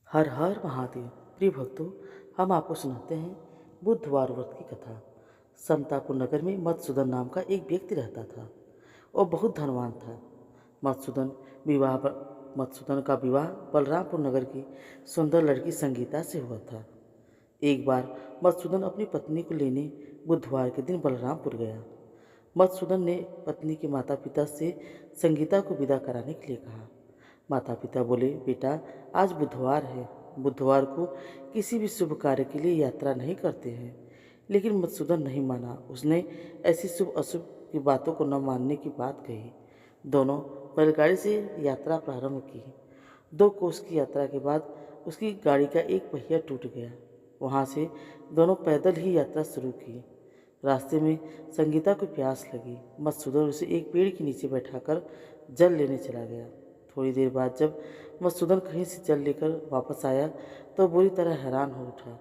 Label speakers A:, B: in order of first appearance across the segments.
A: हर हर महादेव। प्रिय भक्तों, हम आपको सुनाते हैं बुधवार व्रत की कथा। समतापुर नगर में मधुसूदन नाम का एक व्यक्ति रहता था और बहुत धनवान था। मधुसूदन विवाह मधुसूदन का विवाह बलरामपुर नगर की सुंदर लड़की संगीता से हुआ था। एक बार मधुसूदन अपनी पत्नी को लेने बुधवार के दिन बलरामपुर गया। मधुसूदन ने पत्नी के माता पिता से संगीता को विदा कराने के लिए कहा। माता पिता बोले, बेटा आज बुधवार है, बुधवार को किसी भी शुभ कार्य के लिए यात्रा नहीं करते हैं। लेकिन मधुसूदन नहीं माना। उसने ऐसी शुभ अशुभ की बातों को न मानने की बात कही। दोनों बैलगाड़ी से यात्रा प्रारंभ की। 2 कोस की यात्रा के बाद उसकी गाड़ी का एक पहिया टूट गया। वहाँ से दोनों पैदल ही यात्रा शुरू की। रास्ते में संगीता को प्यास लगी। मधुसूदन उसे एक पेड़ के नीचे बैठाकर जल लेने चला गया। थोड़ी देर बाद जब मधुसूदन कहीं से जल लेकर वापस आया तो बुरी तरह हैरान हो उठा,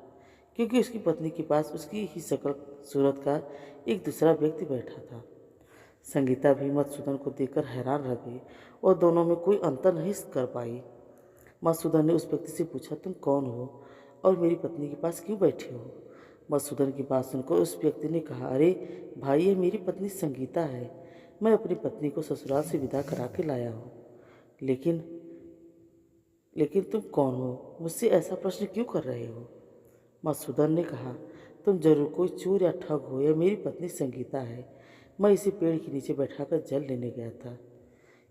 A: क्योंकि उसकी पत्नी के पास उसकी ही शक्ल सूरत का एक दूसरा व्यक्ति बैठा था। संगीता भी मधुसूदन को देखकर हैरान रह गई और दोनों में कोई अंतर नहीं कर पाई। मधुसूदन ने उस व्यक्ति से पूछा, तुम कौन हो और मेरी पत्नी के पास क्यों बैठे हो? मधुसूदन की बात सुनकर उस व्यक्ति ने कहा, अरे भाई, ये मेरी पत्नी संगीता है। मैं अपनी पत्नी को ससुराल से विदा करा के लाया हूँ। लेकिन लेकिन तुम कौन हो? मुझसे ऐसा प्रश्न क्यों कर रहे हो? मधुसूदन ने कहा, तुम जरूर कोई चोर या ठग हो। यह मेरी पत्नी संगीता है। मैं इसे पेड़ के नीचे बैठाकर जल लेने गया था।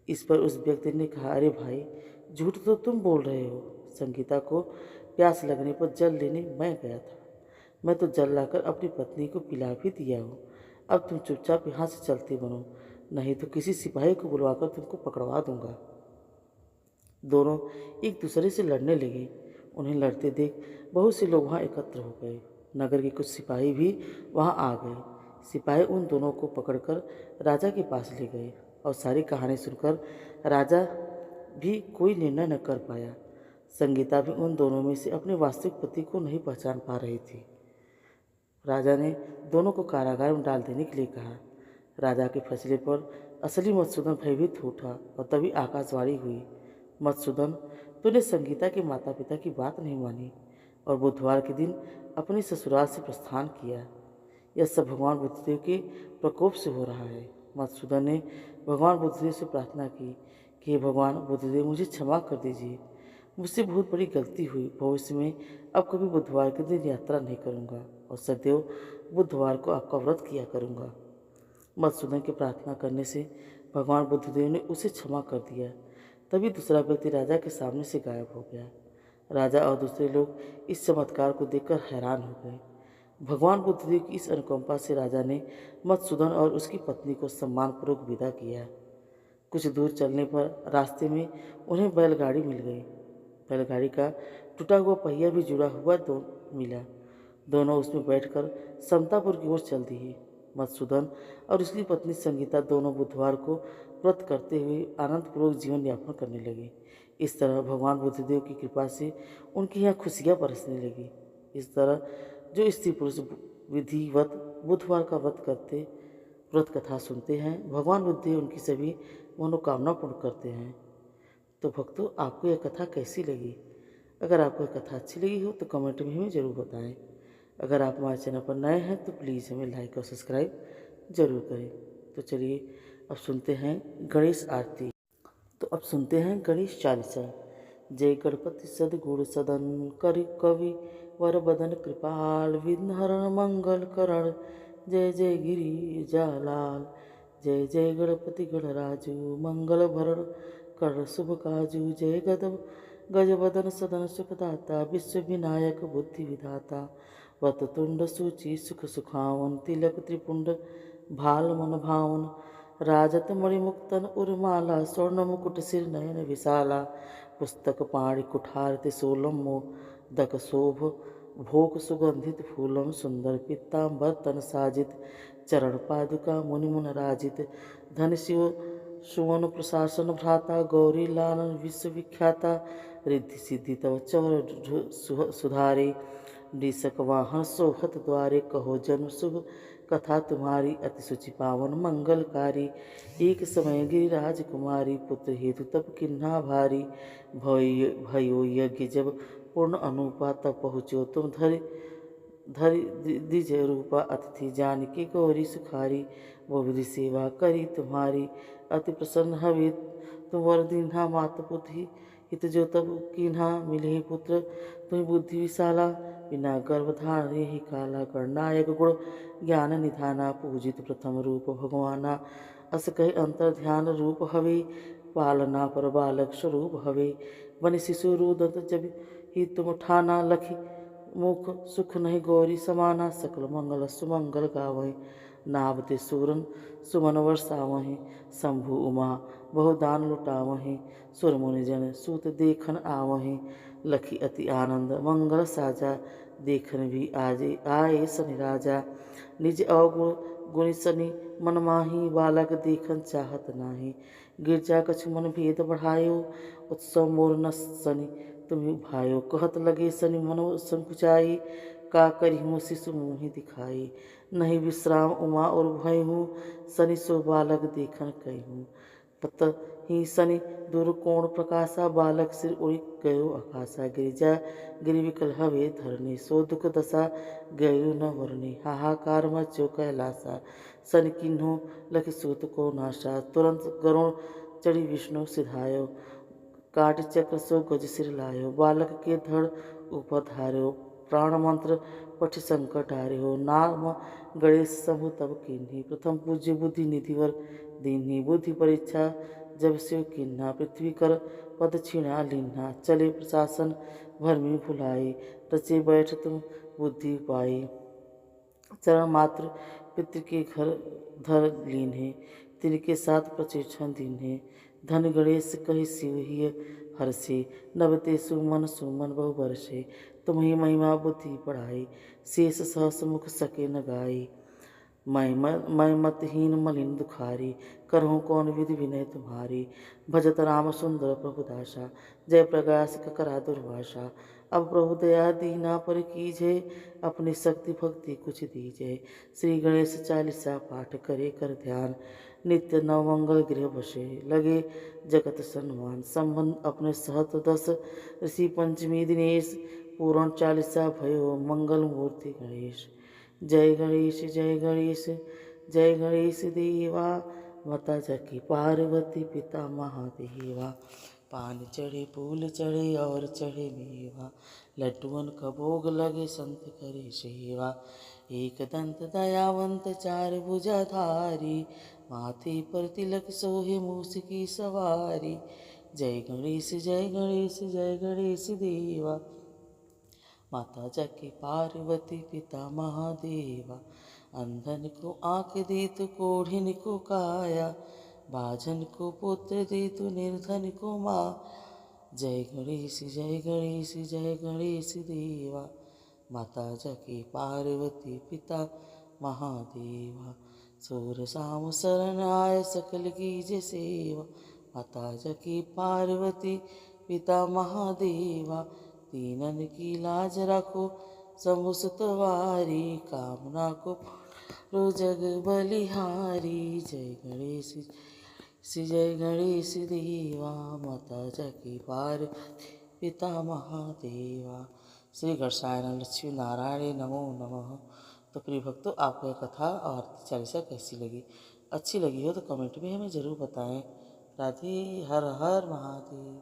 A: इस पर उस व्यक्ति ने कहा, अरे भाई, झूठ तो तुम बोल रहे हो। संगीता को प्यास लगने पर जल लेने मैं गया था। मैं तो जल लाकर अपनी पत्नी को पिला भी दिया हूँ। अब तुम चुपचाप यहाँ से चलते बनो, नहीं तो किसी सिपाही को बुलवाकर तुमको पकड़वा दूंगा। दोनों एक दूसरे से लड़ने लगे। उन्हें लड़ते देख बहुत से लोग वहाँ एकत्र हो गए। नगर के कुछ सिपाही भी वहाँ आ गए। सिपाही उन दोनों को पकड़कर राजा के पास ले गए और सारी कहानी सुनकर राजा भी कोई निर्णय न कर पाया। संगीता भी उन दोनों में से अपने वास्तविक पति को नहीं पहचान पा रही थी। राजा ने दोनों को कारागार में डाल देने के लिए कहा। राजा के फैसले पर असली मधुसूदन भयभीत हो उठा और तभी आकाशवाणी हुई, मधुसूदन, तूने संगीता के माता पिता की बात नहीं मानी और बुधवार के दिन अपने ससुराल से प्रस्थान किया। यह सब भगवान बुद्धदेव के प्रकोप से हो रहा है। मधुसूदन ने भगवान बुद्धदेव से प्रार्थना की कि हे भगवान बुद्धदेव, मुझे क्षमा कर दीजिए। मुझसे बहुत बड़ी गलती हुई। भविष्य में अब कभी बुधवार के दिन यात्रा नहीं करूँगा और सदैव बुधवार को आपका व्रत किया करूँगा। मधुसूदन के प्रार्थना करने से भगवान बुद्धदेव ने उसे क्षमा कर दिया। तभी दूसरा व्यक्ति राजा के सामने से गायब हो गया। राजा और दूसरे लोग इस चमत्कार को देखकर हैरान हो गए। भगवान बुद्धदेव की इस अनुकंपा से राजा ने मधुसूदन और उसकी पत्नी को सम्मानपूर्वक विदा किया। कुछ दूर चलने पर रास्ते में उन्हें बैलगाड़ी मिल गई। बैलगाड़ी का टूटा हुआ पहिया भी जुड़ा हुआ मिला। दोनों उसमें बैठकर समतापुर की ओर चल दिए। मधुसूदन और उसकी पत्नी संगीता दोनों बुधवार को व्रत करते हुए आनंदपूर्वक जीवन यापन करने लगे। इस तरह भगवान बुद्धदेव की कृपा से उनके यहाँ खुशियाँ बरसने लगी। इस तरह जो स्त्री पुरुष विधिवत बुधवार का व्रत करते व्रत कथा सुनते हैं, भगवान बुद्धदेव उनकी सभी मनोकामना पूर्ण करते हैं। तो भक्तों, आपको यह कथा कैसी लगी? अगर आपको यह कथा अच्छी लगी हो तो कमेंट में हमें ज़रूर बताएं। अगर आप हमारे चैनल पर नए हैं तो प्लीज़ हमें लाइक और सब्सक्राइब ज़रूर करें। तो चलिए अब सुनते हैं गणेश आरती। तो अब सुनते हैं गणेश चालीसा। जय गणपति सद्गुण सदन कर कवि वर बदन कृपाल विघ्न हरण मंगल करण। जय जय गिरिजालाल। जय जय गणपति गणराजु मंगल भरण कर शुभ काजू। जय गजबदन सदन सुखदाता विश्व विनायक बुद्धि विधाता। वततुंड सूचि सुख सुखावन तिलक त्रिपुंड भाल मन भावन। राजत मणिमुक्तन उर्माला स्वर्ण मुकुट सिर नयन विशाला। पुस्तक पाणि कुठार त्रिशूलम मोदक शोभ भोग सुगंधित फूलम सुंदर पीताम्बर तन साजित। चरण पादुका मुनिमुन राजित। धन शिव सुवन प्रशासन भ्राता गौरी लालन विश्वविख्याता। रिद्धि सिद्धि तव चौर सुधारे। वृषक वाहन सोहत द्वारे कहो जन्म शुभ कथा तुम्हारी अति सुचि पावन मंगलकारी। एक समय गिरिराज कुमारी पुत्र हेतु तप किन्हा भारी। भयो यज्ञ जब पूर्ण अनुपा तब पहुँचो तुम धरि धरि द्विज रूपा अतिथि जान के गौरी सुखारी। वो विधि सेवा करी तुम्हारी अति प्रसन्न हवे तुम वर दीन्हा मात पुत्री। हित जो तब कीन्हा मिले पुत्र तुम बुद्धि विशाला। बिना गर्भ धारण ही काला गणनायक गुण ज्ञान निधाना। पूजित प्रथम रूप भगवाना अस कहे अंतर ध्यान रूप हवे। पालना पर बालक स्वरूप हवे बन शिशु रुदत जब ही तुम ठाना। लखी मुख सुख नहीं गौरी समाना। सकल मंगल सुमंगल गावहीं नावते सूरन सुमन वर्षावहीं। शंभु उमा बहुदान लुटावहीं सुर मुनि जन सूत देखन आवहीं। लखी अति आनंद मंगल साजा देखन भी आजे आए सनि राजा। निज अवगुण गुण सनि मन माही बालक देखन चाहत नाही। गिरजा कछु मन भेद बढ़ायो उत्सव मोर न सनि तुम्हें भायो। कहत लगे सनि मनो संकुचाई का करी हूँ शिशु मुँह दिखाई। नहीं विश्राम उमा और भय हूँ सनि सो बालक देखन कही हूँ। तत ही सनि दूर कोण प्रकाशा बालक सिर उड़ गयो आकाशा। गिरिजा गिरि विकल हवे धरनी सो दुख दशा गयो न वरनी। हाहाकार मचो कैलासा सनि किन्हो लखि सूत को नाशा। तुरंत गरुण चढ़ी विष्णु सिधायो काट चक्र सो गज सिर लायो। बालक के धड़ ऊपर धार्यो प्राण मंत्र पठि संकट हार्यो। नाम गणेश शंभु तब कीन्ही प्रथम पूज्य बुद्धि निधिवर दीन्ही। बुद्धि परीक्षा जब शिव किन्हा पृथ्वी कर पद छीणा लीन्हा। चले प्रशासन भरमी भुलाई रचे बैठ तुम बुद्धि पाई। चरण मात्र पितृ के घर धर लीन्हे तिनके साथ प्रचेक्षण दीन्हे। धन गणेश कहि शिव ही हर्षे नवते सुमन सुमन बहु बरसे। तुम्ही महिमा बुद्धि बढ़ाई शेष सहस मुख सके न गाई। मैं मतहीन मलिन दुखारी करहूँ कौन विधि विनय तुम्हारी। भजत राम सुंदर प्रभु दासा जय प्रकाश करा दुर्वासा। अब प्रभु दया दीना पर कीजे अपनी शक्ति भक्ति कुछ दीजे। श्री गणेश चालीसा पाठ करे कर ध्यान नित्य नव मंगल गृह बसे। लगे जगत सन्मान संबंध अपने सहत 10 ऋषि पंचमी दिनेश। पूर्ण चालीसा भयो मंगल मूर्ति गणेश। जय गणेश जय गणेश जय गणेश देवा। माता जकी पार्वती पिता महादेवा। पान चढ़े फूल चढ़े और चढ़े मेवा। लड्डुअन का भोग लगे संत करे सेवा। एक दंत दयावंत चार भुजाधारी माथे पर तिलक सोहे मूस की सवारी। जय गणेश जय गणेश जय गणेश देवा। माता जकी पार्वती पिता महादेवा। अंधन को आँख दे तू कोढ़िन को काया। बाझन को पुत्र दे तू निर्धन को माँ। जय गणेश जय गणेश जय गणेश देवा। माता जकी पार्वती पिता महादेवा। सूर साम शरण आय सकल कीज सेवा। माता जकी पार्वती पिता महादेवा। दीनन की लाज रखो शंभु सुतवारी। कामना को रो जग बलिहारी। जय गणेश जय गणेश देवा। माता जकी पार्वती पिता महादेवा। श्री गणेशाय लक्ष्मी नारायण नमो नमः। तो प्रिय भक्तों, आपको यह कथा और चालीसा कैसी लगी? अच्छी लगी हो तो कमेंट में हमें ज़रूर बताएं। राधे हर हर महादेव।